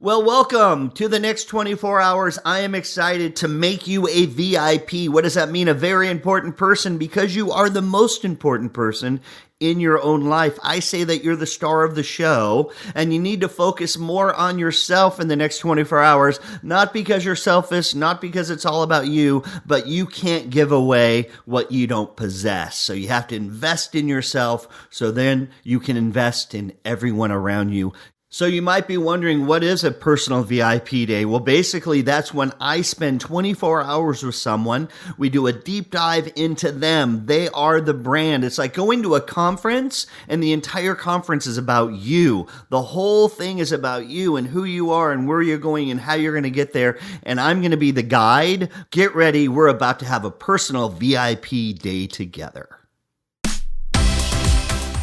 Well, welcome to the next 24 hours. I am excited to make you a VIP. What does that mean? A very important person, because you are the most important person in your own life. I say that you're the star of the show, and you need to focus more on yourself in the next 24 hours, not because you're selfish, not because it's all about you, but you can't give away what you don't possess. So you have to invest in yourself, so then you can invest in everyone around you. So you might be wondering, what is a personal VIP day? Well, basically, that's when I spend 24 hours with someone. We do a deep dive into them. They are the brand. It's like going to a conference, and the entire conference is about you. The whole thing is about you and who you are and where you're going and how you're going to get there. And I'm going to be the guide. Get ready. We're about to have a personal VIP day together.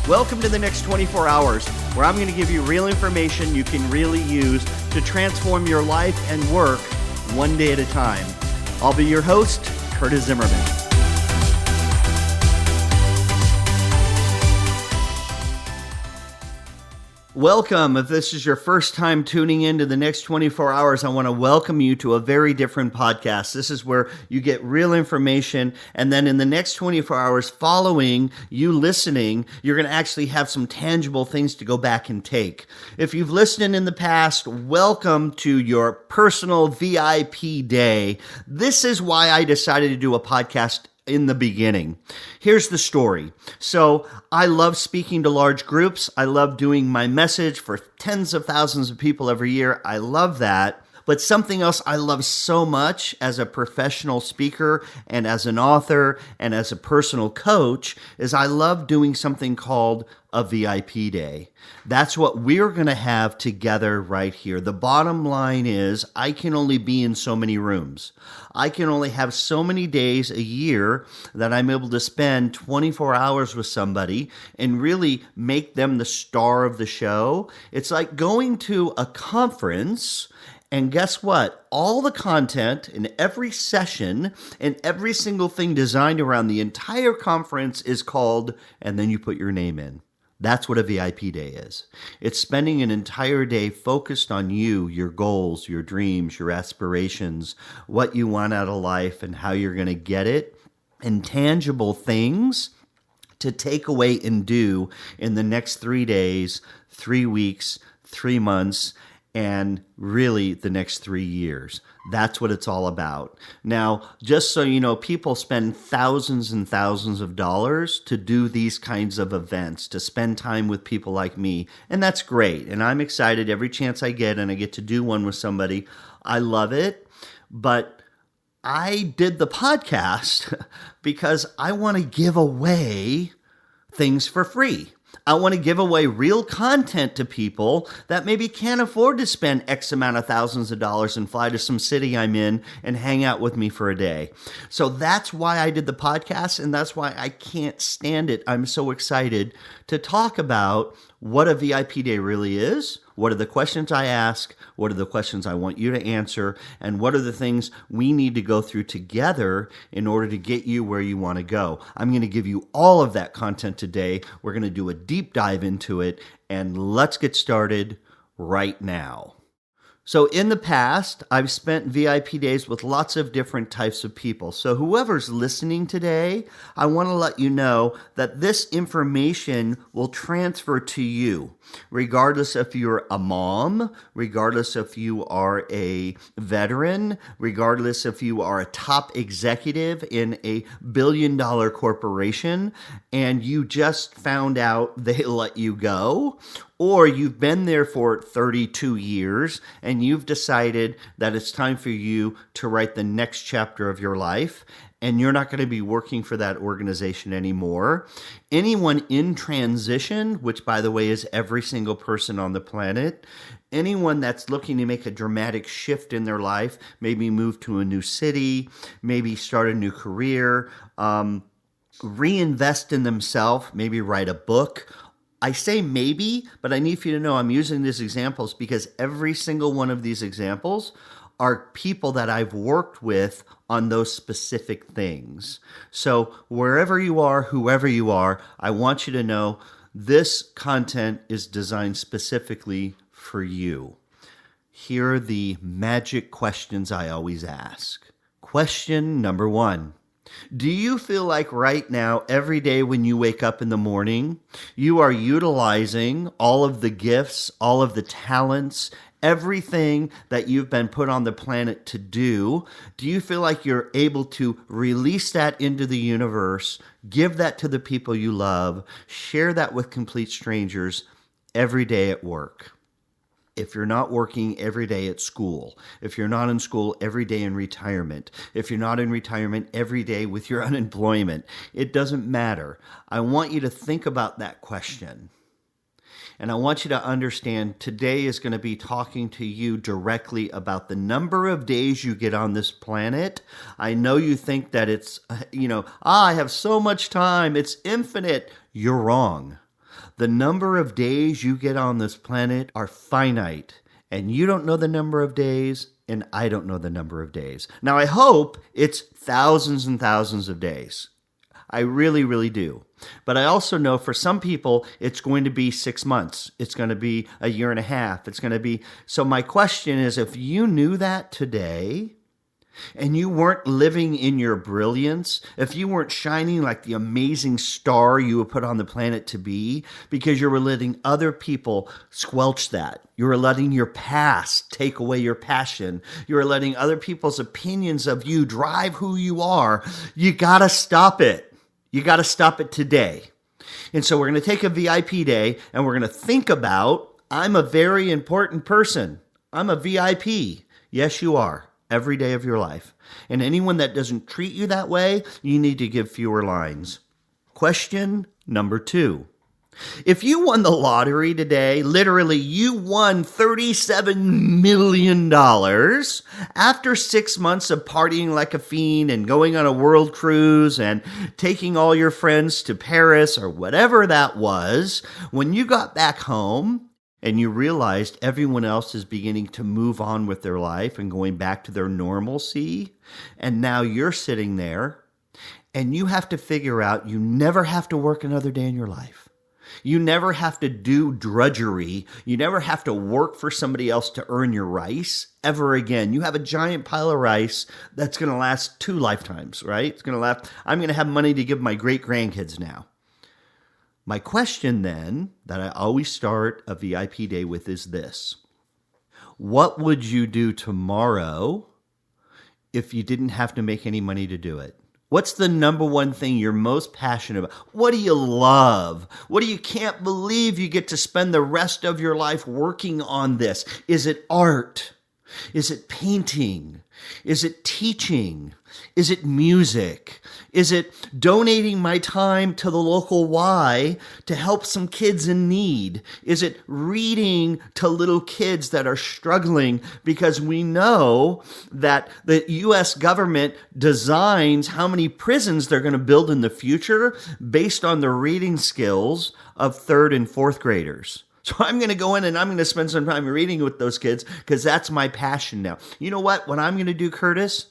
Welcome to the next 24 hours, where I'm going to give you real information you can really use to transform your life and work one day at a time. I'll be your host, Curtis Zimmerman. Welcome. If this is your first time tuning into the next 24 hours, I want to welcome you to a very different podcast. This is where you get real information, and then in the next 24 hours following you listening, you're going to actually have some tangible things to go back and take. If you've listened in the past, welcome to your personal VIP day. This is why I decided to do a podcast in the beginning. Here's the story. So I love speaking to large groups. I love doing my message for tens of thousands of people every year. I love that. But something else I love so much as a professional speaker and as an author and as a personal coach is I love doing something called a VIP day. That's what we're going to have together right here. The bottom line is I can only be in so many rooms. I can only have so many days a year that I'm able to spend 24 hours with somebody and really make them the star of the show. It's like going to a conference. And guess what? All the content in every session and every single thing designed around the entire conference is called, and then you put your name in. That's what a VIP day is. It's spending an entire day focused on you, your goals, your dreams, your aspirations, what you want out of life and how you're going to get it, and tangible things to take away and do in the next 3 days, 3 weeks, 3 months, and really the next 3 years. That's what it's all about. Now, just so you know, people spend thousands and thousands of dollars to do these kinds of events, to spend time with people like me, and that's great. And I'm excited every chance I get, and I get to do one with somebody. I love it, but I did the podcast because I want to give away things for free. I want to give away real content to people that maybe can't afford to spend X amount of thousands of dollars and fly to some city I'm in and hang out with me for a day. So that's why I did the podcast, and that's why I can't stand it. I'm so excited to talk about what a VIP day really is. What are the questions I ask? What are the questions I want you to answer? And what are the things we need to go through together in order to get you where you want to go? I'm going to give you all of that content today. We're going to do a deep dive into it, and let's get started right now. So in the past, I've spent VIP days with lots of different types of people. So whoever's listening today, I want to let you know that this information will transfer to you, regardless if you're a mom, regardless if you are a veteran, regardless if you are a top executive in a billion-dollar corporation, and you just found out they let you go, or you've been there for 32 years and you've decided that it's time for you to write the next chapter of your life and you're not going to be working for that organization anymore. Anyone in transition, which by the way is every single person on the planet, anyone that's looking to make a dramatic shift in their life, maybe move to a new city, maybe start a new career, reinvest in themselves, maybe write a book. I say maybe, but I need for you to know I'm using these examples because every single one of these examples are people that I've worked with on those specific things. So wherever you are, whoever you are, I want you to know this content is designed specifically for you. Here are the magic questions I always ask. Question number 1. Do you feel like right now, every day when you wake up in the morning, you are utilizing all of the gifts, all of the talents, everything that you've been put on the planet to do? Do you feel like you're able to release that into the universe, give that to the people you love, share that with complete strangers every day at work? If you're not working every day at school, if you're not in school every day in retirement, if you're not in retirement every day with your unemployment, it doesn't matter. I want you to think about that question. And I want you to understand today is going to be talking to you directly about the number of days you get on this planet. I know you think that it's, I have so much time, it's infinite. You're wrong. The number of days you get on this planet are finite, and you don't know the number of days, and I don't know the number of days. Now, I hope it's thousands and thousands of days. I really, really do. But I also know for some people, it's going to be 6 months. It's going to be a year and a half. So my question is, if you knew that today, and you weren't living in your brilliance, if you weren't shining like the amazing star you were put on the planet to be, because you were letting other people squelch that, you were letting your past take away your passion, you were letting other people's opinions of you drive who you are, you gotta stop it. You gotta stop it today. And so we're going to take a VIP day and we're going to think about, I'm a very important person. I'm a VIP. Yes, you are. Every day of your life. And anyone that doesn't treat you that way, you need to give fewer lines. Question number 2. If you won the lottery today, literally you won $37 million after 6 months of partying like a fiend and going on a world cruise and taking all your friends to Paris or whatever that was, when you got back home, and you realized everyone else is beginning to move on with their life and going back to their normalcy. And now you're sitting there and you have to figure out you never have to work another day in your life. You never have to do drudgery. You never have to work for somebody else to earn your rice ever again. You have a giant pile of rice that's going to last 2 lifetimes, right? It's going to last. I'm going to have money to give my great grandkids now. My question then, that I always start a VIP day with, is this. What would you do tomorrow if you didn't have to make any money to do it? What's the number one thing you're most passionate about? What do you love? What do you can't believe you get to spend the rest of your life working on this? Is it art? Is it painting? Is it teaching? Is it music? Is it donating my time to the local Y to help some kids in need? Is it reading to little kids that are struggling? Because we know that the U.S. government designs how many prisons they're going to build in the future based on the reading skills of 3rd and 4th graders. So I'm going to go in and I'm going to spend some time reading with those kids because that's my passion now. You know what I'm going to do, Curtis?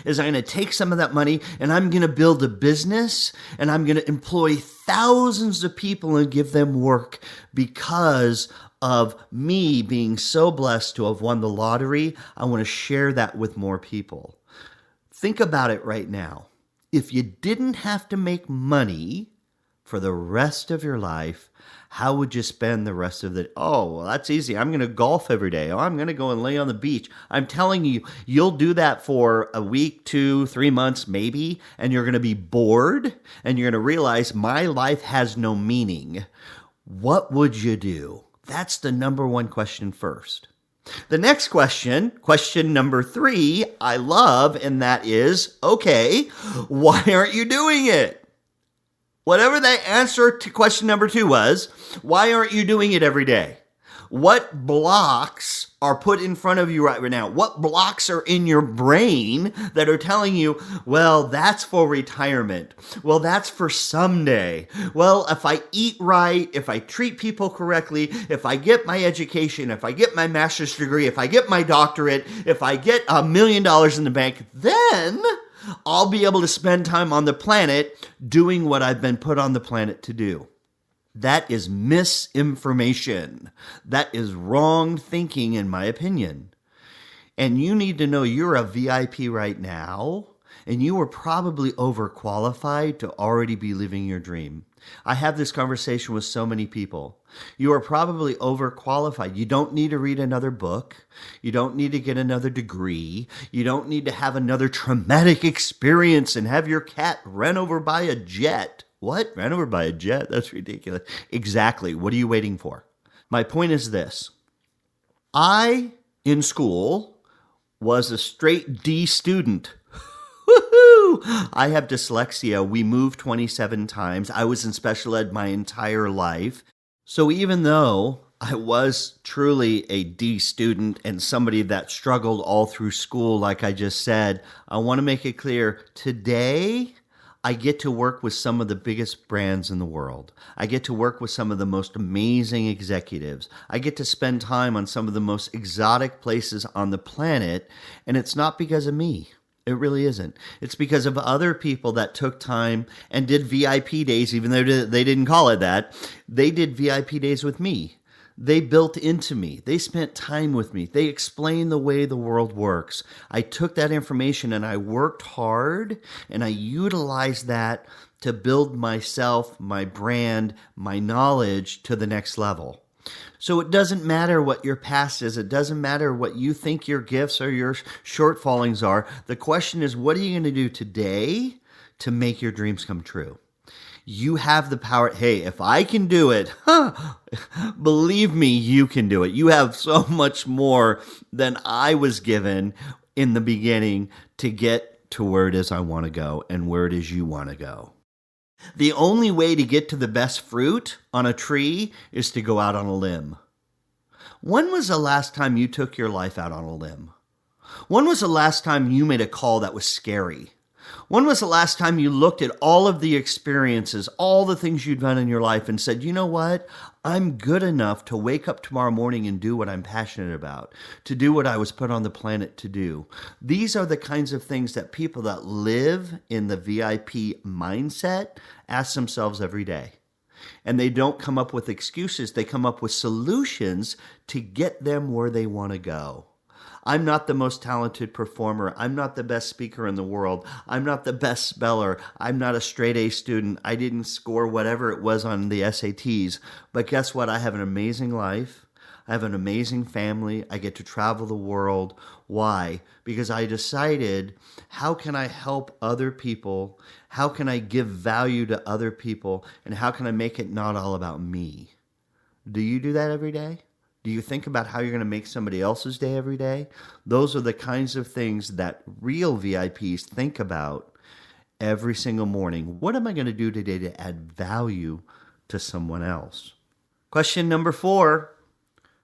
Is I'm going to take some of that money and I'm going to build a business and I'm going to employ thousands of people and give them work because of me being so blessed to have won the lottery. I want to share that with more people. Think about it right now. If you didn't have to make money for the rest of your life, how would you spend the rest of the... Oh, well, that's easy. I'm going to golf every day. Oh, I'm going to go and lay on the beach. I'm telling you, you'll do that for a week, 2, 3 months, maybe, and you're going to be bored, and you're going to realize my life has no meaning. What would you do? That's the number one question first. The next question number 3, I love, and that is, okay, why aren't you doing it? Whatever the answer to question number 2 was, why aren't you doing it every day? What blocks are put in front of you right now? What blocks are in your brain that are telling you, well, that's for retirement. Well, that's for someday. Well, if I eat right, if I treat people correctly, if I get my education, if I get my master's degree, if I get my doctorate, if I get $1 million in the bank, then I'll be able to spend time on the planet doing what I've been put on the planet to do. That is misinformation. That is wrong thinking, in my opinion. And you need to know you're a VIP right now, and you are probably overqualified to already be living your dream. I have this conversation with so many people. You are probably overqualified. You don't need to read another book. You don't need to get another degree. You don't need to have another traumatic experience and have your cat run over by a jet. What? Ran over by a jet? That's ridiculous. Exactly. What are you waiting for? My point is this. I, in school, was a straight D student. Woohoo! I have dyslexia. We moved 27 times. I was in special ed my entire life. So even though I was truly a D student and somebody that struggled all through school, like I just said, I want to make it clear, today I get to work with some of the biggest brands in the world. I get to work with some of the most amazing executives. I get to spend time on some of the most exotic places on the planet, and it's not because of me. It really isn't. It's because of other people that took time and did VIP days, even though they didn't call it that. They did VIP days with me. They built into me. They spent time with me. They explained the way the world works. I took that information and I worked hard and I utilized that to build myself, my brand, my knowledge to the next level. So it doesn't matter what your past is. It doesn't matter what you think your gifts or your shortfallings are. The question is, what are you going to do today to make your dreams come true? You have the power. Hey, if I can do it, believe me, you can do it. You have so much more than I was given in the beginning to get to where it is I want to go and where it is you want to go. The only way to get to the best fruit on a tree is to go out on a limb. When was the last time you took your life out on a limb? When was the last time you made a call that was scary? When was the last time you looked at all of the experiences, all the things you'd done in your life and said, you know what? I'm good enough to wake up tomorrow morning and do what I'm passionate about, to do what I was put on the planet to do. These are the kinds of things that people that live in the VIP mindset ask themselves every day. And they don't come up with excuses. They come up with solutions to get them where they want to go. I'm not the most talented performer. I'm not the best speaker in the world. I'm not the best speller. I'm not a straight A student. I didn't score whatever it was on the SATs. But guess what? I have an amazing life. I have an amazing family. I get to travel the world. Why? Because I decided, how can I help other people? How can I give value to other people? And how can I make it not all about me? Do you do that every day? Do you think about how you're going to make somebody else's day every day? Those are the kinds of things that real VIPs think about every single morning. What am I going to do today to add value to someone else? Question number 4.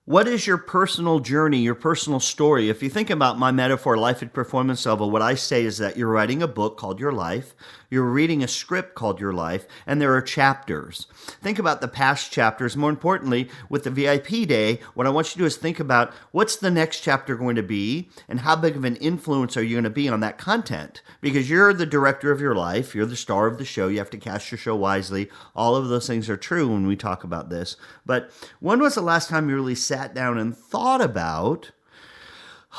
What is your personal journey, your personal story? If you think about my metaphor, Life at Performance Level, what I say is that you're writing a book called Your Life, you're reading a script called Your Life, and there are chapters. Think about the past chapters. More importantly, with the VIP day, what I want you to do is think about what's the next chapter going to be and how big of an influence are you going to be on that content? Because you're the director of your life, you're the star of the show, you have to cast your show wisely. All of those things are true when we talk about this. But when was the last time you really sat down and thought about,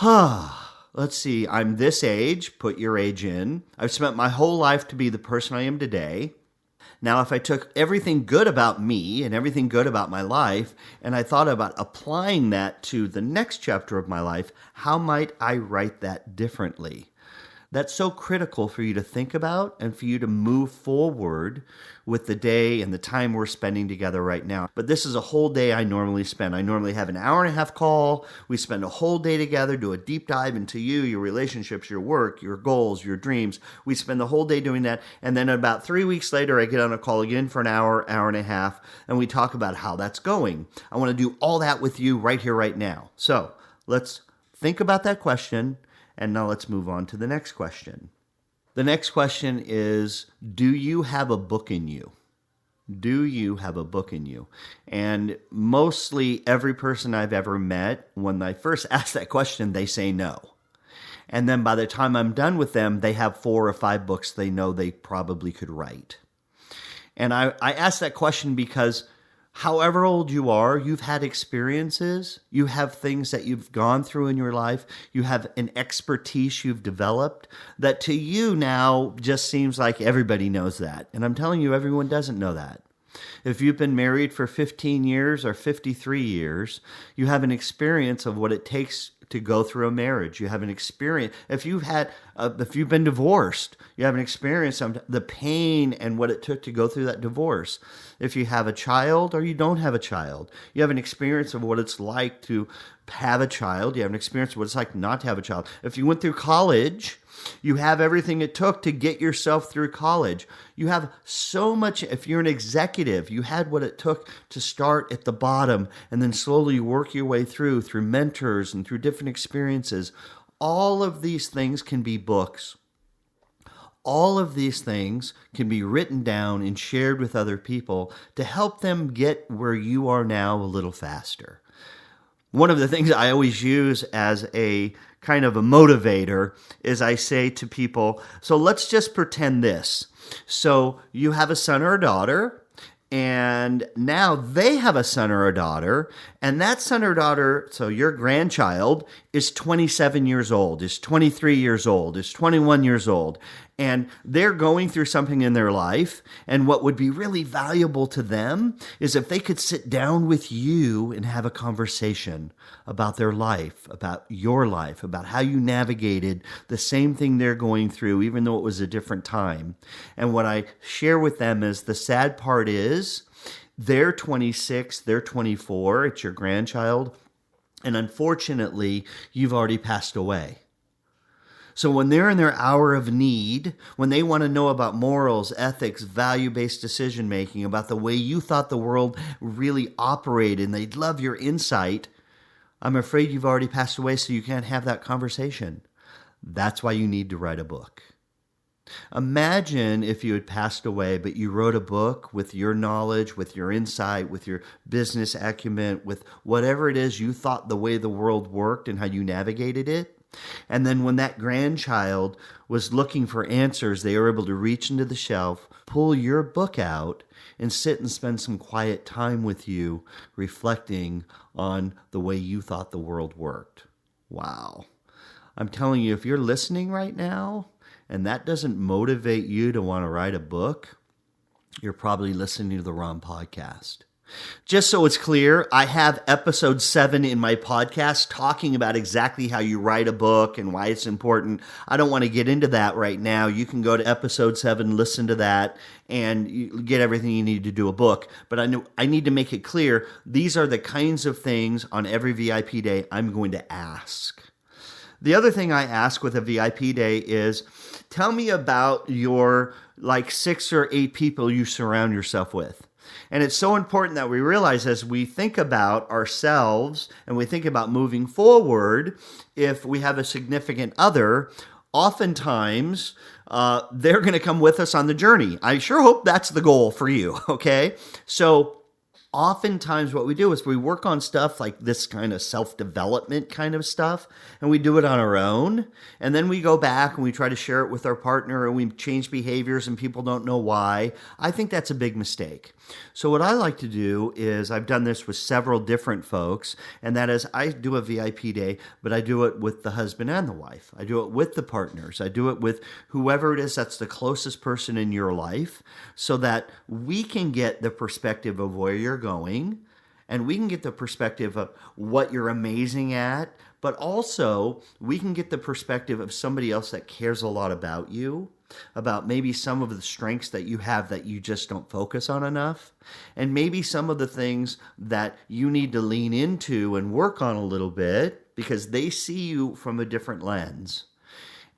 let's see, I'm this age, put your age in. I've spent my whole life to be the person I am today. Now, if I took everything good about me and everything good about my life, and I thought about applying that to the next chapter of my life, how might I write that differently? That's so critical for you to think about and for you to move forward with the day and the time we're spending together right now. But this is a whole day I normally spend. I normally have an hour and a half call. We spend a whole day together, do a deep dive into you, your relationships, your work, your goals, your dreams. We spend the whole day doing that. And then about 3 weeks later, I get on a call again for an hour, hour and a half, and we talk about how that's going. I want to do all that with you right here, right now. So let's think about that question. And now let's move on to the next question. The next question is, do you have a book in you? Do you have a book in you? And mostly every person I've ever met, when I first ask that question, they say no. And then by the time I'm done with them, they have 4 or 5 books they know they probably could write. And I ask that question because However old you are, you've had experiences, you have things that you've gone through in your life, you have an expertise you've developed that to you now just seems like everybody knows that. And I'm telling you, everyone doesn't know that. If you've been married for 15 years or 53 years, you have an experience of what it takes to go through a marriage. You have an experience. If you've been divorced, you have an experience of the pain and what it took to go through that divorce. If you have a child or you don't have a child, you have an experience of what it's like to have a child. You have an experience of what it's like not to have a child. If you went through college, you have everything it took to get yourself through college. You have so much. If you're an executive, you had what it took to start at the bottom and then slowly work your way through mentors and through different experiences. All of these things can be books. All of these things can be written down and shared with other people to help them get where you are now a little faster. One of the things I always use as a kind of a motivator is I say to people, so let's just pretend this. So you have a son or a daughter, and now they have a son or a daughter, and that son or daughter, so your grandchild, is 27 years old, is 23 years old, is 21 years old, and they're going through something in their life, and what would be really valuable to them is if they could sit down with you and have a conversation about their life, about your life, about how you navigated the same thing they're going through, even though it was a different time. And what I share with them is the sad part is they're 26, they're 24, it's your grandchild, and unfortunately, you've already passed away. So when they're in their hour of need, when they want to know about morals, ethics, value-based decision-making, about the way you thought the world really operated, and they'd love your insight, I'm afraid you've already passed away, so you can't have that conversation. That's why you need to write a book. Imagine if you had passed away, but you wrote a book with your knowledge, with your insight, with your business acumen, with whatever it is you thought the way the world worked and how you navigated it. And then when that grandchild was looking for answers, they were able to reach into the shelf, pull your book out, and sit and spend some quiet time with you, reflecting on the way you thought the world worked. Wow. I'm telling you, if you're listening right now, and that doesn't motivate you to want to write a book, you're probably listening to the wrong podcast. Just so it's clear, I have episode 7 in my podcast talking about exactly how you write a book and why it's important. I don't want to get into that right now. You can go to episode 7, listen to that, and you get everything you need to do a book. But I need to make it clear, these are the kinds of things on every VIP day I'm going to ask. The other thing I ask with a VIP day is, tell me about your 6 or 8 people you surround yourself with. And it's so important that we realize as we think about ourselves and we think about moving forward, if we have a significant other, oftentimes they're going to come with us on the journey. I sure hope that's the goal for you, okay? So oftentimes what we do is we work on stuff like this kind of self-development kind of stuff, and we do it on our own. And then we go back and we try to share it with our partner, and we change behaviors and people don't know why. I think that's a big mistake. So what I like to do is, I've done this with several different folks, and that is I do a VIP day, but I do it with the husband and the wife. I do it with the partners. I do it with whoever it is that's the closest person in your life, so that we can get the perspective of where you're going, and we can get the perspective of what you're amazing at, but also we can get the perspective of somebody else that cares a lot about you, about maybe some of the strengths that you have that you just don't focus on enough, and maybe some of the things that you need to lean into and work on a little bit because they see you from a different lens.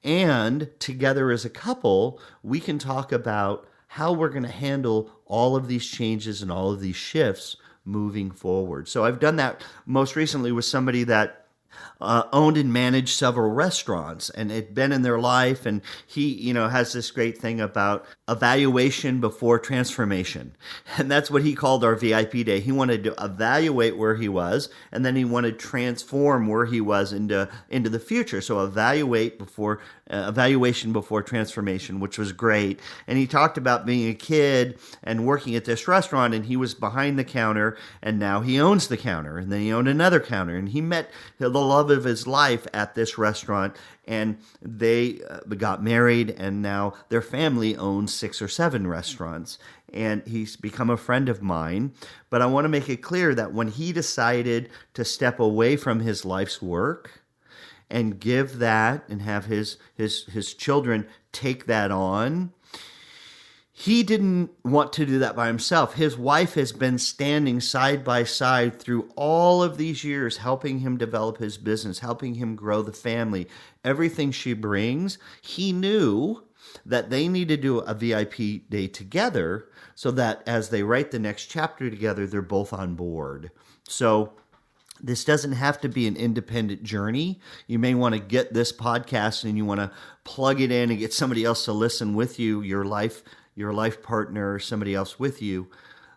And together as a couple, we can talk about how we're going to handle all of these changes and all of these shifts moving forward. So I've done that most recently with somebody that owned and managed several restaurants and had been in their life, and he has this great thing about evaluation before transformation. And that's what he called our VIP day. He wanted to evaluate where he was, and then he wanted to transform where he was into the future. So evaluation before transformation, which was great. And he talked about being a kid and working at this restaurant, and he was behind the counter, and now he owns the counter, and then he owned another counter, and he met the love of his life at this restaurant, and they got married, and now their family owns 6 or 7 restaurants. And he's become a friend of mine. But I want to make it clear that when he decided to step away from his life's work and give that and have his children take that on, he didn't want to do that by himself. His wife has been standing side by side through all of these years, helping him develop his business, helping him grow the family. Everything she brings, he knew that they need to do a VIP day together so that as they write the next chapter together, they're both on board. So this doesn't have to be an independent journey. You may want to get this podcast and you want to plug it in and get somebody else to listen with you, your life partner, or somebody else with you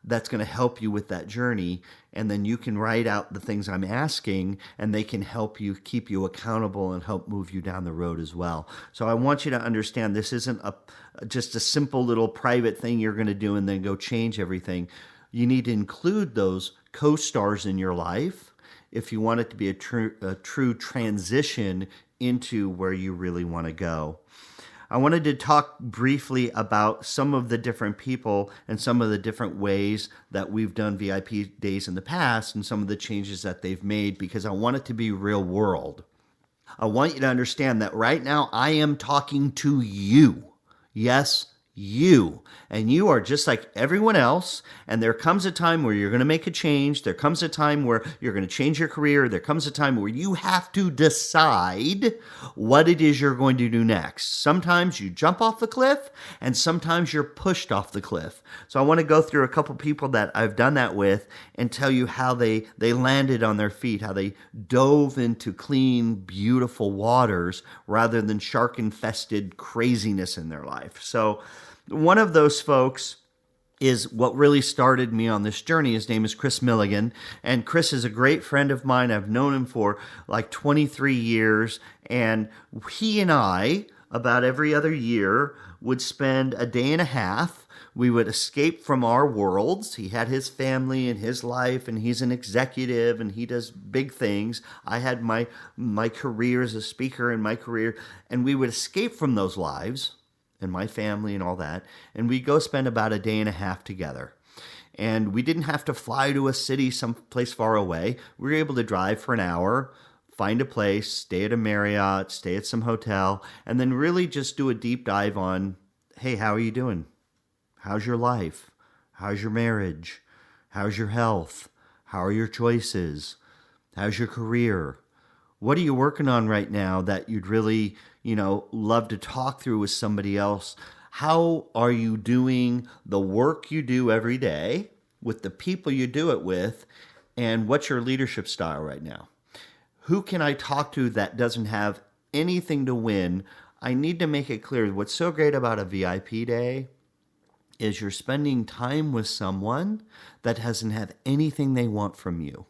that's going to help you with that journey. And then you can write out the things I'm asking, and they can help you, keep you accountable, and help move you down the road as well. So I want you to understand this isn't just a simple little private thing you're going to do and then go change everything. You need to include those co-stars in your life if you want it to be a true transition into where you really want to go. I wanted to talk briefly about some of the different people and some of the different ways that we've done VIP days in the past and some of the changes that they've made, because I want it to be real world. I want you to understand that right now I am talking to you. Yes, you. And you are just like everyone else. And there comes a time where you're going to make a change. There comes a time where you're going to change your career. There comes a time where you have to decide what it is you're going to do next. Sometimes you jump off the cliff, and sometimes you're pushed off the cliff. So I want to go through a couple people that I've done that with and tell you how they landed on their feet, how they dove into clean, beautiful waters rather than shark-infested craziness in their life. So one of those folks is what really started me on this journey. His name is Chris Milligan, and Chris is a great friend of mine. I've known him for like 23 years, and he and I, about every other year, would spend a day and a half. We would escape from our worlds. He had his family and his life, and he's an executive, and he does big things. I had my career as a speaker and my career, and we would escape from those lives and my family and all that, and we'd go spend about a day and a half together. And we didn't have to fly to a city someplace far away. We were able to drive for an hour, find a place, stay at a Marriott, stay at some hotel, and then really just do a deep dive on, hey, how are you doing? How's your life? How's your marriage? How's your health? How are your choices? How's your career? What are you working on right now that you'd really, love to talk through with somebody else? How are you doing the work you do every day with the people you do it with? And what's your leadership style right now? Who can I talk to that doesn't have anything to win? I need to make it clear. What's so great about a VIP day is you're spending time with someone that doesn't have anything they want from you.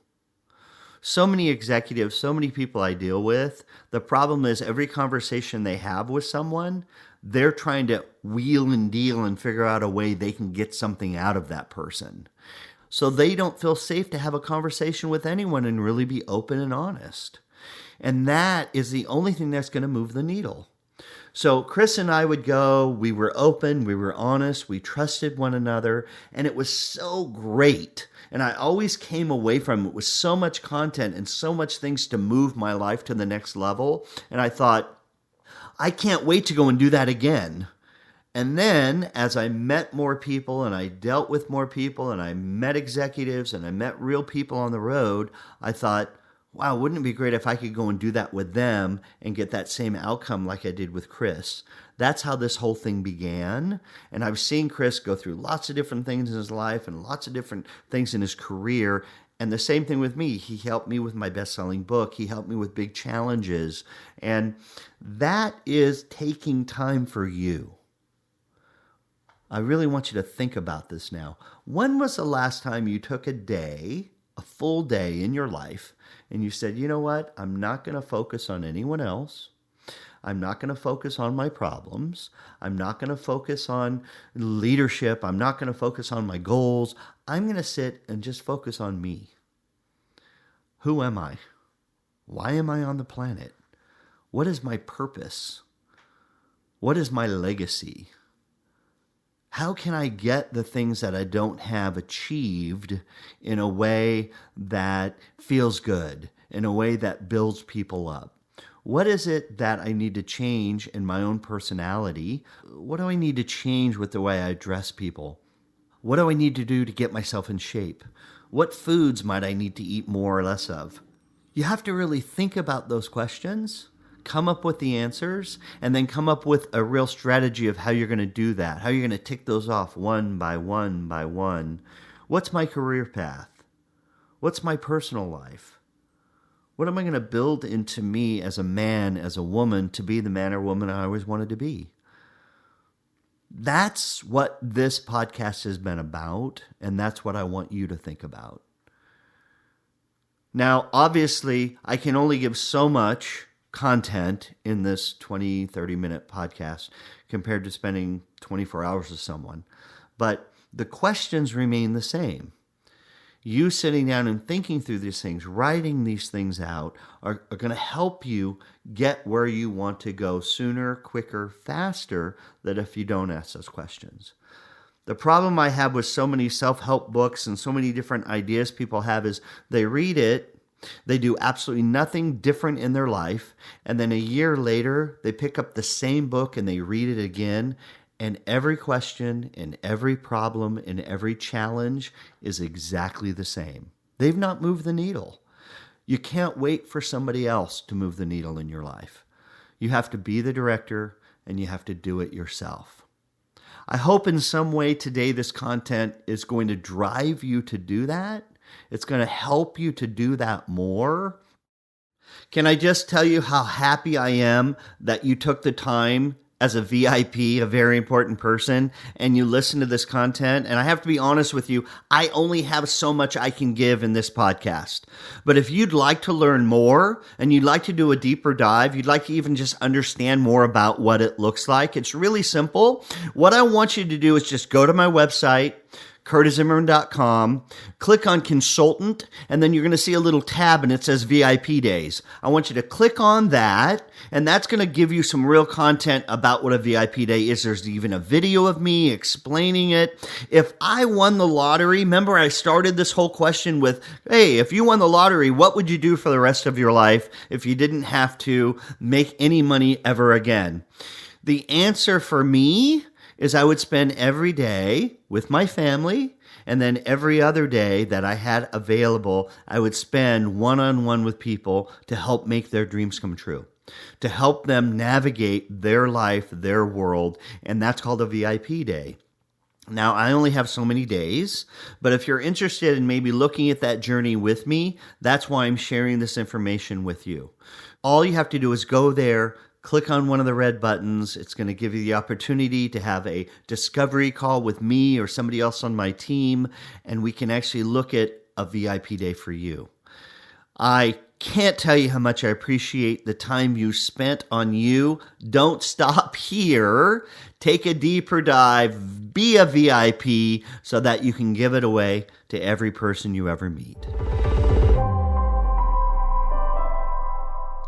So many executives, so many people I deal with, the problem is every conversation they have with someone, they're trying to wheel and deal and figure out a way they can get something out of that person. So they don't feel safe to have a conversation with anyone and really be open and honest. And that is the only thing that's going to move the needle. So Chris and I would go, we were open, we were honest, we trusted one another, and it was so great. And I always came away from it with so much content and so much things to move my life to the next level. And I thought, I can't wait to go and do that again. And then as I met more people and I dealt with more people and I met executives and I met real people on the road, I thought, wow, wouldn't it be great if I could go and do that with them and get that same outcome like I did with Chris? That's how this whole thing began. And I've seen Chris go through lots of different things in his life and lots of different things in his career. And the same thing with me. He helped me with my best-selling book. He helped me with big challenges. And that is taking time for you. I really want you to think about this now. When was the last time you took a full day in your life, and you said, you know what? I'm not going to focus on anyone else. I'm not going to focus on my problems. I'm not going to focus on leadership. I'm not going to focus on my goals. I'm going to sit and just focus on me. Who am I? Why am I on the planet? What is my purpose? What is my legacy? How can I get the things that I don't have achieved in a way that feels good, in a way that builds people up? What is it that I need to change in my own personality? What do I need to change with the way I address people? What do I need to do to get myself in shape? What foods might I need to eat more or less of? You have to really think about those questions, come up with the answers, and then come up with a real strategy of how you're going to do that, how you're going to tick those off one by one by one. What's my career path? What's my personal life? What am I going to build into me as a man, as a woman, to be the man or woman I always wanted to be? That's what this podcast has been about, and that's what I want you to think about. Now, obviously, I can only give so much content in this 20, 30-minute podcast compared to spending 24 hours with someone. But the questions remain the same. You sitting down and thinking through these things, writing these things out, are going to help you get where you want to go sooner, quicker, faster than if you don't ask those questions. The problem I have with so many self-help books and so many different ideas people have is they read it, they do absolutely nothing different in their life, and then a year later, they pick up the same book and they read it again, and every question and every problem and every challenge is exactly the same. They've not moved the needle. You can't wait for somebody else to move the needle in your life. You have to be the director, and you have to do it yourself. I hope in some way today this content is going to drive you to do that. It's going to help you to do that more. Can I just tell you how happy I am that you took the time as a VIP, a very important person, and you listen to this content? And I have to be honest with you, I only have so much I can give in this podcast. But if you'd like to learn more and you'd like to do a deeper dive, you'd like to even just understand more about what it looks like, it's really simple. What I want you to do is just go to my website, CurtisZimmerman.com, click on consultant, and then you're going to see a little tab and it says VIP days. I want you to click on that, and that's going to give you some real content about what a VIP day is. There's even a video of me explaining it. If I won the lottery, remember I started this whole question with, hey, if you won the lottery, what would you do for the rest of your life if you didn't have to make any money ever again? The answer for me is I would spend every day with my family, and then every other day that I had available, I would spend one-on-one with people to help make their dreams come true, to help them navigate their life, their world, and that's called a VIP day. Now, I only have so many days, but if you're interested in maybe looking at that journey with me, that's why I'm sharing this information with you. All you have to do is go there, click on one of the red buttons. It's going to give you the opportunity to have a discovery call with me or somebody else on my team, and we can actually look at a VIP day for you. I can't tell you how much I appreciate the time you spent on you. Don't stop here. Take a deeper dive. Be a VIP so that you can give it away to every person you ever meet.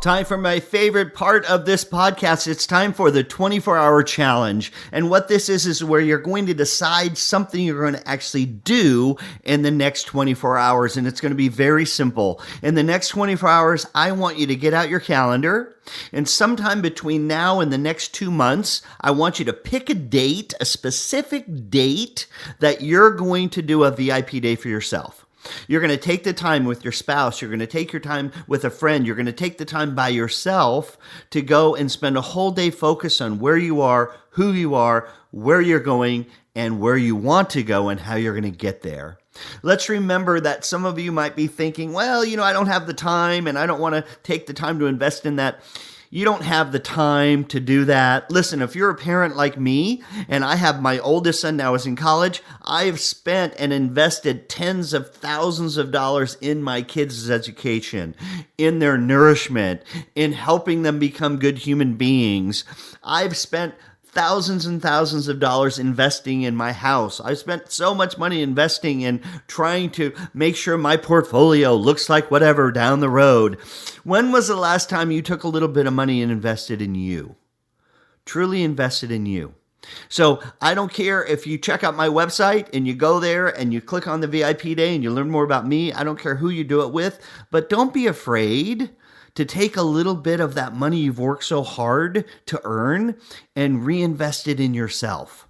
Time for my favorite part of this podcast. It's time for the 24-hour challenge. And what this is where you're going to decide something you're going to actually do in the next 24 hours. And it's going to be very simple. In the next 24 hours, I want you to get out your calendar. And sometime between now and the next 2 months, I want you to pick a date, a specific date that you're going to do a VIP day for yourself. You're going to take the time with your spouse. You're going to take your time with a friend. You're going to take the time by yourself to go and spend a whole day focused on where you are, who you are, where you're going, and where you want to go and how you're going to get there. Let's remember that some of you might be thinking, well, I don't have the time and I don't want to take the time to invest in that. you don't have the time to do that. Listen, if you're a parent like me, and I have my oldest son now is in college, I've spent and invested tens of thousands of dollars in my kids' education, in their nourishment, in helping them become good human beings. I've spent thousands and thousands of dollars investing in my house. I spent so much money investing in trying to make sure my portfolio looks like whatever down the road. When was the last time you took a little bit of money and invested in you? Truly invested in you. So I don't care if you check out my website and you go there and you click on the VIP day and you learn more about me. I don't care who you do it with, but don't be afraid to take a little bit of that money you've worked so hard to earn and reinvest it in yourself.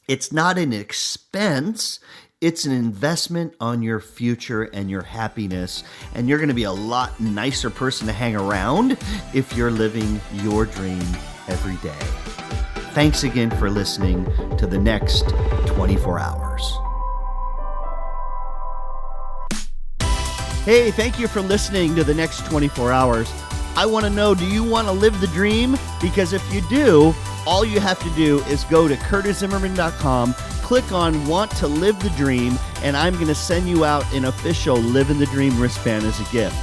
It's not an expense. It's an investment on your future and your happiness. And you're going to be a lot nicer person to hang around if you're living your dream every day. Thanks again for listening to the next 24 hours. Hey, thank you for listening to the next 24 hours. I want to know, do you want to live the dream? Because if you do, all you have to do is go to curtiszimmerman.com, click on Want to Live the Dream, and I'm going to send you out an official Living the Dream wristband as a gift.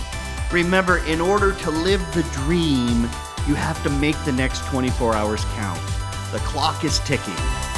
Remember, in order to live the dream, you have to make the next 24 hours count. The clock is ticking.